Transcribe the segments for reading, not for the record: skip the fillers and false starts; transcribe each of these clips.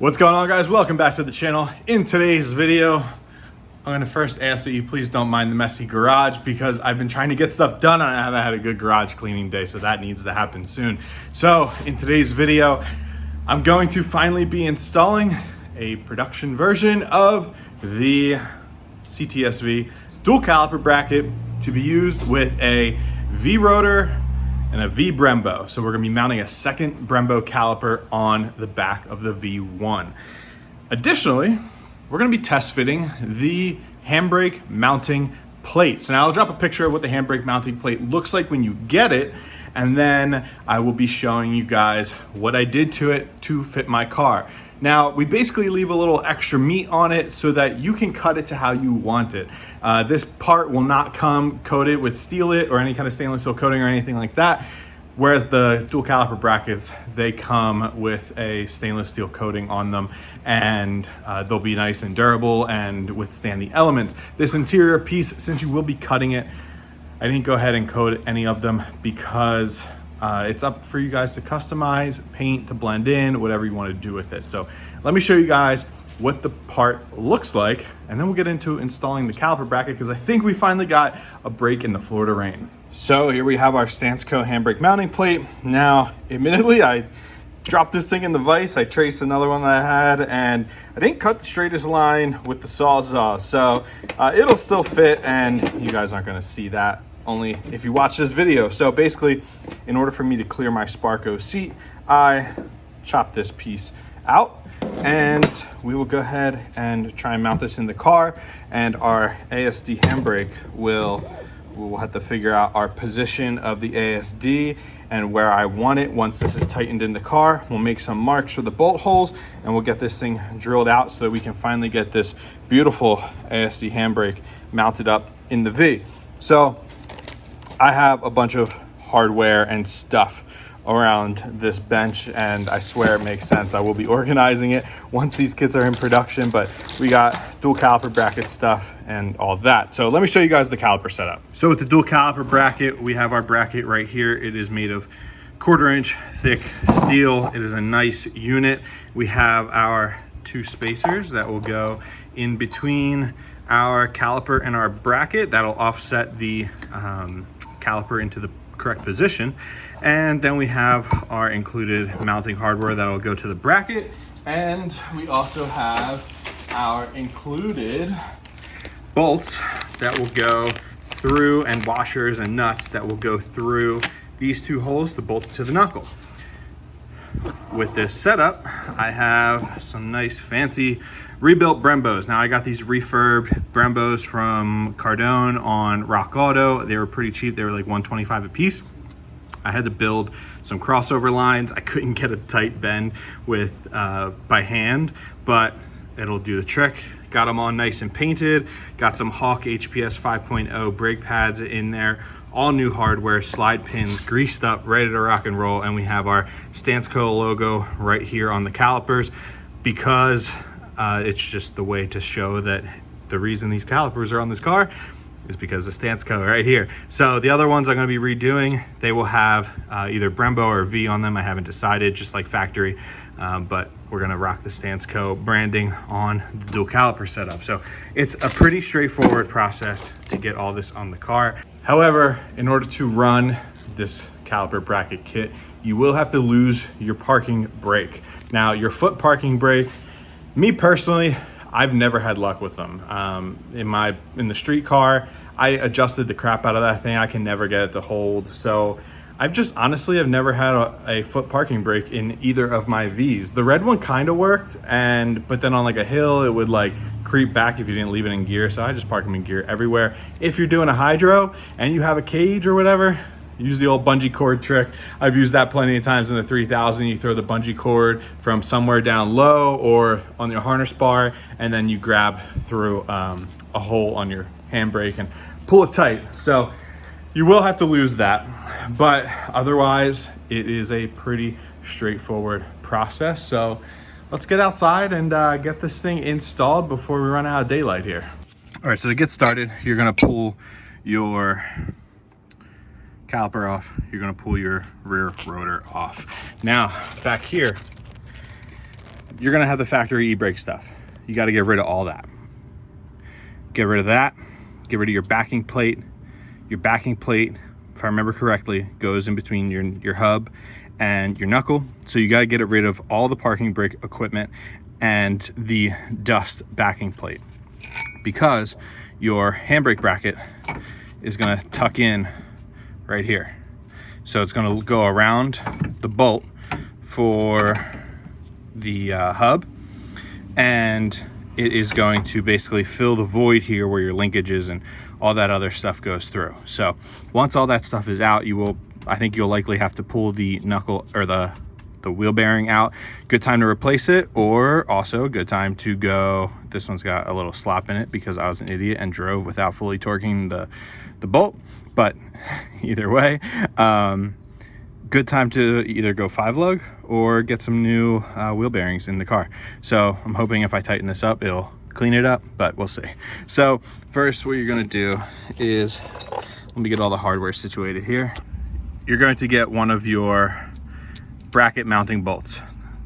What's going on, guys? Welcome back to the channel. In today's video, I'm gonna first ask that you please don't mind the messy garage because I've been trying to get stuff done and I haven't had a good garage cleaning day, so that needs to happen soon. So in today's video, I'm going to finally be installing a production version of the CTS-V dual caliper bracket to be used with a V rotor and a V Brembo. So we're gonna be mounting a second Brembo caliper on the back of the V1. Additionally, we're gonna be test fitting the handbrake mounting plate. So now I'll drop a picture of what the handbrake mounting plate looks like when you get it, and then I will be showing you guys what I did to it to fit my car. Now, we basically leave a little extra meat on it so that you can cut it to how you want it. This part will not come coated with Steelit or any kind of stainless steel coating or anything like that. Whereas the dual caliper brackets, they come with a stainless steel coating on them, and they'll be nice and durable and withstand the elements. This interior piece, since you will be cutting it, I didn't go ahead and coat any of them because it's up for you guys to customize, paint, to blend in, whatever you want to do with it. So let me show you guys what the part looks like, and then we'll get into installing the caliper bracket because I think we finally got a break in the Florida rain. So here we have our StanceCo handbrake mounting plate. Now, admittedly, I dropped this thing in the vise. I traced another one that I had, and I didn't cut the straightest line with the Sawzall. So it'll still fit, and you guys aren't gonna see that only if you watch this video. So basically, in order for me to clear my SparkO seat, I chopped this piece out, and we will go ahead and try and mount this in the car, and our ASD handbrake we'll have to figure out our position of the ASD and where I want it. Once this is tightened in the car, we'll make some marks for the bolt holes, and we'll get this thing drilled out so that we can finally get this beautiful ASD handbrake mounted up in the V. So I have a bunch of hardware and stuff around this bench, and I swear it makes sense. I will be organizing it once these kits are in production, but we got dual caliper bracket stuff and all that. So let me show you guys the caliper setup. So with the dual caliper bracket, we have our bracket right here. It is made of 1/4 inch thick steel. It is a nice unit. We have our 2 spacers that will go in between our caliper and our bracket. That'll offset the caliper into the correct position. And then we have our included mounting hardware that'll go to the bracket. And we also have our included bolts that will go through, and washers and nuts that will go through these 2 holes to bolt to the knuckle. With this setup, I have some nice fancy rebuilt Brembos. Now I got these refurbed Brembos from Cardone on Rock Auto. They were pretty cheap. They were like $125 a piece. I had to build some crossover lines. I couldn't get a tight bend with by hand, but it'll do the trick. Got them all nice and painted. Got some Hawk HPS 5.0 brake pads in there. All new hardware, slide pins, greased up, ready to rock and roll. And we have our StanceCo logo right here on the calipers because it's just the way to show that the reason these calipers are on this car is because of StanceCo right here. So the other ones I'm going to be redoing, they will have either Brembo or V on them. I haven't decided, just like factory, but we're going to rock the StanceCo branding on the dual caliper setup. So it's a pretty straightforward process to get all this on the car. However, in order to run this caliper bracket kit, you will have to lose your parking brake. Now, your foot parking brake, me personally, I've never had luck with them. In the street car, I adjusted the crap out of that thing. I can never get it to hold. So I've never had a foot parking brake in either of my Vs. The red one kind of worked, but then on like a hill, it would like creep back if you didn't leave it in gear. So I just park them in gear everywhere. If you're doing a hydro and you have a cage or whatever, use the old bungee cord trick. I've used that plenty of times in the 3000. You throw the bungee cord from somewhere down low or on your harness bar, and then you grab through a hole on your handbrake and pull it tight. So you will have to lose that, but otherwise it is a pretty straightforward process. So let's get outside and get this thing installed before we run out of daylight here. All right, so to get started, you're gonna pull your caliper off. You're gonna pull your rear rotor off. Now, back here, you're gonna have the factory e-brake stuff. You got to get rid of all that. Get rid of that. Get rid of your backing plate. Your backing plate, if I remember correctly, goes in between your hub and your knuckle. So you got to get rid of all the parking brake equipment and the dust backing plate, because your handbrake bracket is going to tuck in right here. So it's going to go around the bolt for the hub, and it is going to basically fill the void here where your linkages and all that other stuff goes through. So once all that stuff is out, I think you'll likely have to pull the knuckle or the wheel bearing out. Good time to replace it, or also a good time to go. This one's got a little slop in it because I was an idiot and drove without fully torquing the bolt. But either way, good time to either go 5-lug or get some new wheel bearings in the car. So I'm hoping if I tighten this up, it'll clean it up, but we'll see. So first, what you're gonna do is, let me get all the hardware situated here. You're going to get one of your bracket mounting bolts,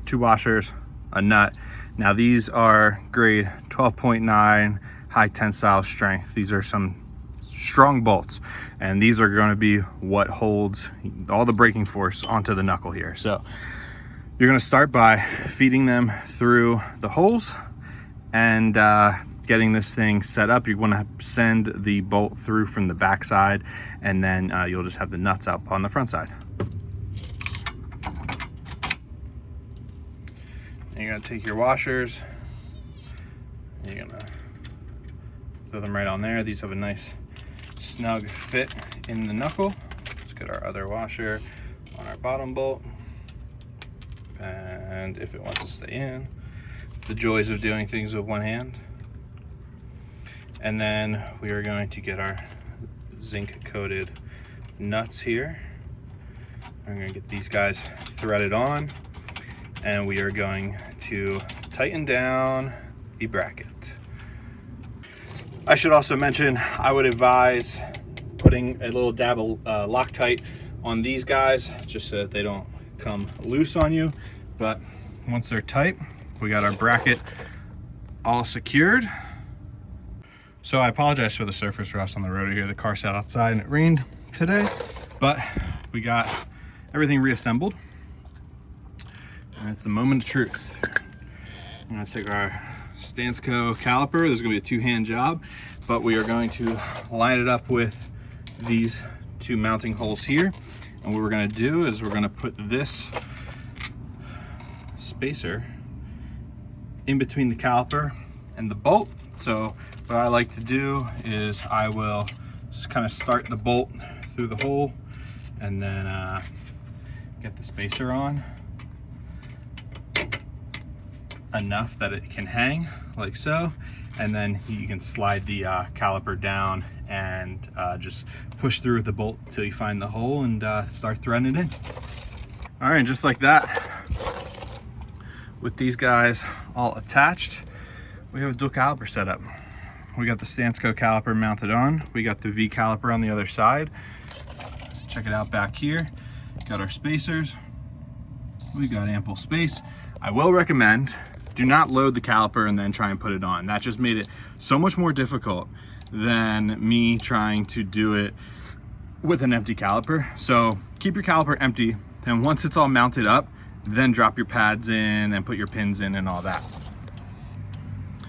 2 washers, a nut. Now these are grade 12.9 high tensile strength. These are some strong bolts, and these are going to be what holds all the braking force onto the knuckle here. So you're going to start by feeding them through the holes and getting this thing set up. You want to send the bolt through from the back side, and then you'll just have the nuts up on the front side. And you're going to take your washers, and you're going to throw them right on there. These have a nice snug fit in the knuckle. Let's get our other washer on our bottom bolt, and if it wants to stay in, the joys of doing things with one hand. And then we are going to get our zinc coated nuts here. I'm going to get these guys threaded on, and we are going to tighten down the bracket. I should also mention, I would advise putting a little dab of Loctite on these guys, just so that they don't come loose on you. But once they're tight, we got our bracket all secured. So I apologize for the surface rust on the road here. The car sat outside and it rained today, but we got everything reassembled, and it's the moment of truth. I'm gonna take our StanceCo caliper. There's gonna be a 2-hand job, but we are going to line it up with these 2 mounting holes here. And what we're gonna do is we're gonna put this spacer in between the caliper and the bolt. So what I like to do is I will just kind of start the bolt through the hole, and then get the spacer on enough that it can hang like so, and then you can slide the caliper down and just push through the bolt till you find the hole and start threading it in. All right, just like that, with these guys all attached, we have a dual caliper setup. We got the StanceCo caliper mounted on. We got the V caliper on the other side. Check it out back here. Got our spacers. We got ample space. I will recommend, do not load the caliper and then try and put it on. That just made it so much more difficult than me trying to do it with an empty caliper. So keep your caliper empty, and once it's all mounted up, then drop your pads in and put your pins in and all that.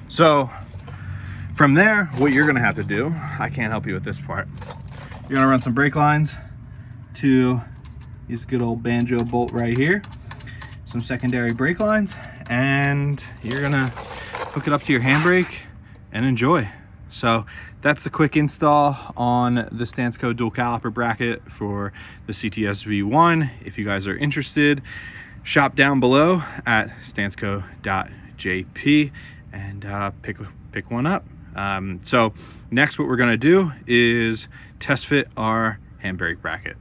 So from there, what you're gonna have to do, I can't help you with this part. You're gonna run some brake lines to this good old banjo bolt right here, some secondary brake lines, and you're gonna hook it up to your handbrake and enjoy. So that's the quick install on the StanceCo dual caliper bracket for the CTS-V1. If you guys are interested, shop down below at stanceco.jp and pick one up. So next, what we're gonna do is test fit our handbrake bracket.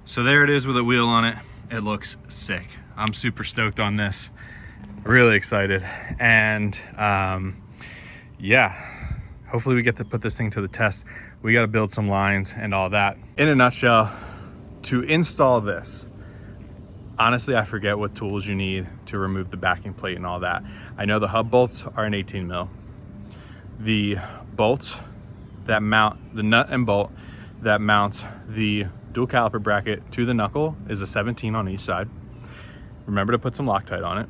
So there it is with a wheel on it. It looks sick. I'm super stoked on this, really excited. And yeah, hopefully we get to put this thing to the test. We got to build some lines and all that. In a nutshell, to install this, honestly, I forget what tools you need to remove the backing plate and all that. I know the hub bolts are an 18 mil. The bolts that mount the nut and bolt that mounts the dual caliper bracket to the knuckle is a 17 on each side. Remember to put some Loctite on it.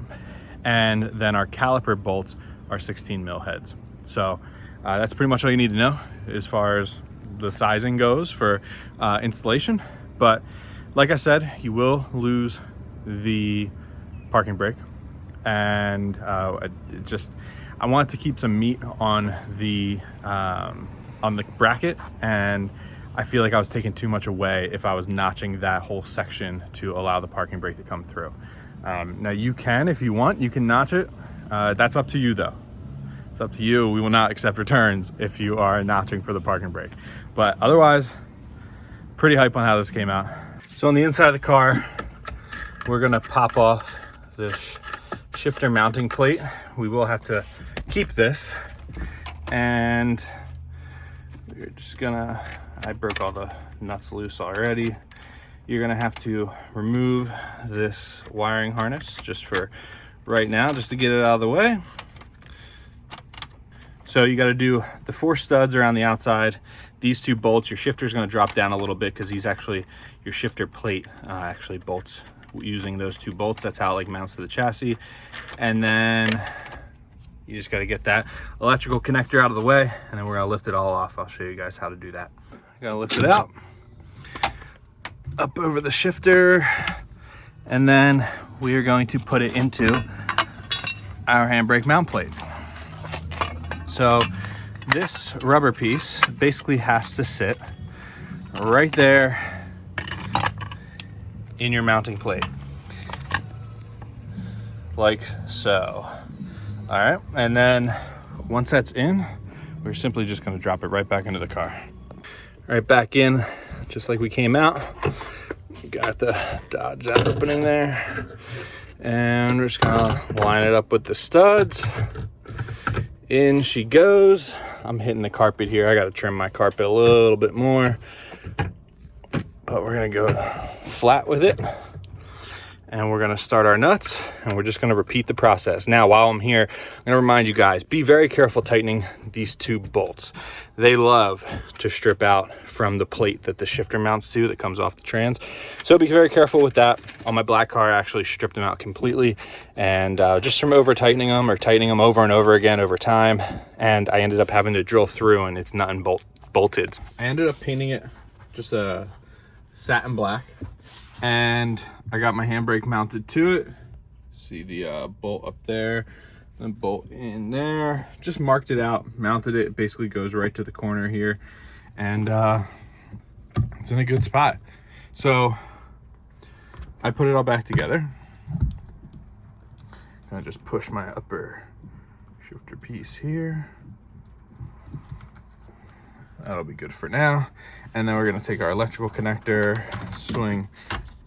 And then our caliper bolts are 16 mil heads. So that's pretty much all you need to know as far as the sizing goes for installation. But like I said, you will lose the parking brake, and I wanted to keep some meat on the bracket, and I feel like I was taking too much away if I was notching that whole section to allow the parking brake to come through. Now you can, if you want, you can notch it. That's up to you though. It's up to you. We will not accept returns if you are notching for the parking brake. But otherwise, pretty hype on how this came out. So on the inside of the car, we're gonna pop off this shifter mounting plate. We will have to keep this, and we're just gonna, I broke all the nuts loose already. You're gonna have to remove this wiring harness just for right now, just to get it out of the way. So you gotta do the 4 studs around the outside, these 2 bolts. Your shifter's gonna drop down a little bit because he's actually, your shifter plate actually bolts using those 2 bolts. That's how it like mounts to the chassis. And then you just gotta get that electrical connector out of the way, and then we're gonna lift it all off. I'll show you guys how to do that. You're gonna lift it out, up over the shifter, and then we are going to put it into our handbrake mount plate. So this rubber piece basically has to sit right there in your mounting plate, like so. All right, and then once that's in, we're simply just gonna drop it right back into the car. All right, back in, just like we came out. Got the Dodge opening there, and we're just gonna line it up with the studs. In she goes. I'm hitting the carpet here. I gotta trim my carpet a little bit more, but we're gonna go flat with it, and we're gonna start our nuts, and we're just gonna repeat the process. Now, while I'm here, I'm gonna remind you guys, be very careful tightening these 2 bolts. They love to strip out from the plate that the shifter mounts to that comes off the trans. So be very careful with that. On my black car, I actually stripped them out completely, and just from over tightening them or tightening them over and over again over time, and I ended up having to drill through, and it's nut and bolted. I ended up painting it just a satin black, and I got my handbrake mounted to it. See the bolt up there, and bolt in there. Just marked it out, mounted it. It basically goes right to the corner here, and it's in a good spot. So I put it all back together. I just push my upper shifter piece here. That'll be good for now. And then we're gonna take our electrical connector, swing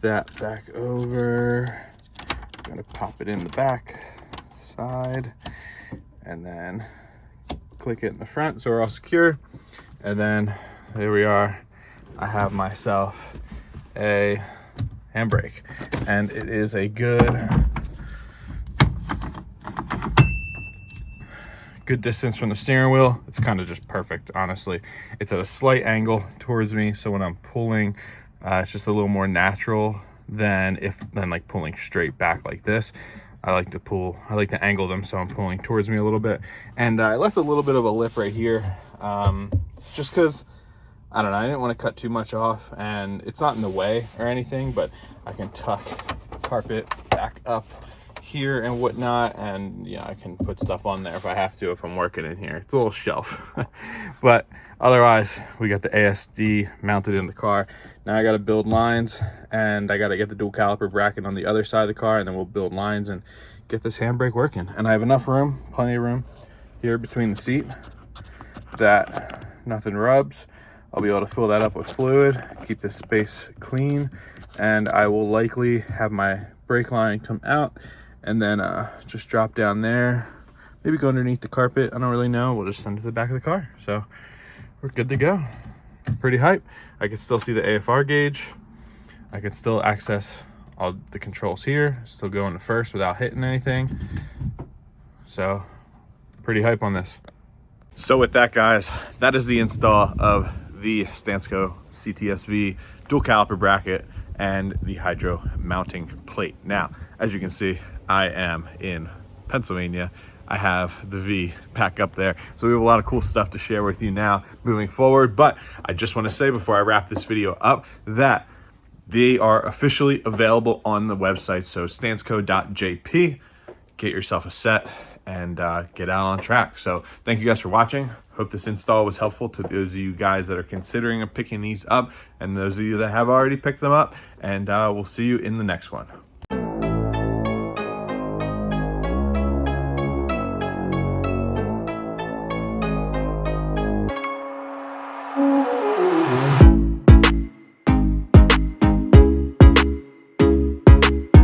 that back over. I'm gonna pop it in the back side, and then click it in the front so we're all secure. And then there we are. I have myself a handbrake, and it is a good distance from the steering wheel. It's kind of just perfect, honestly. It's at a slight angle towards me, so when I'm pulling, it's just a little more natural than like pulling straight back like this. I like to angle them so I'm pulling towards me a little bit. And I left a little bit of a lip right here, just because, I don't know, I didn't want to cut too much off, and it's not in the way or anything, but I can tuck carpet back up here and whatnot, and yeah, I can put stuff on there if I have to, if I'm working in here. It's a little shelf. But otherwise, we got the ASD mounted in the car. Now I got to build lines, and I got to get the dual caliper bracket on the other side of the car, and then we'll build lines and get this handbrake working. And I have enough room, plenty of room here between the seat that nothing rubs. I'll be able to fill that up with fluid, keep this space clean, and I will likely have my brake line come out and then just drop down there, maybe go underneath the carpet. I don't really know. We'll just send it to the back of the car. So we're good to go. Pretty hype. I can still see the AFR gauge. I can still access all the controls here, still going to first without hitting anything. So pretty hype on this. So with that, guys, that is the install of the StanceCo CTS-V dual caliper bracket and the hydro mounting plate. Now, as you can see, I am in Pennsylvania. I have the V back up there. So we have a lot of cool stuff to share with you now moving forward. But I just want to say before I wrap this video up that they are officially available on the website. So StanceCo.jp, get yourself a set and get out on track. So thank you guys for watching. Hope this install was helpful to those of you guys that are considering picking these up and those of you that have already picked them up. And we'll see you in the next one.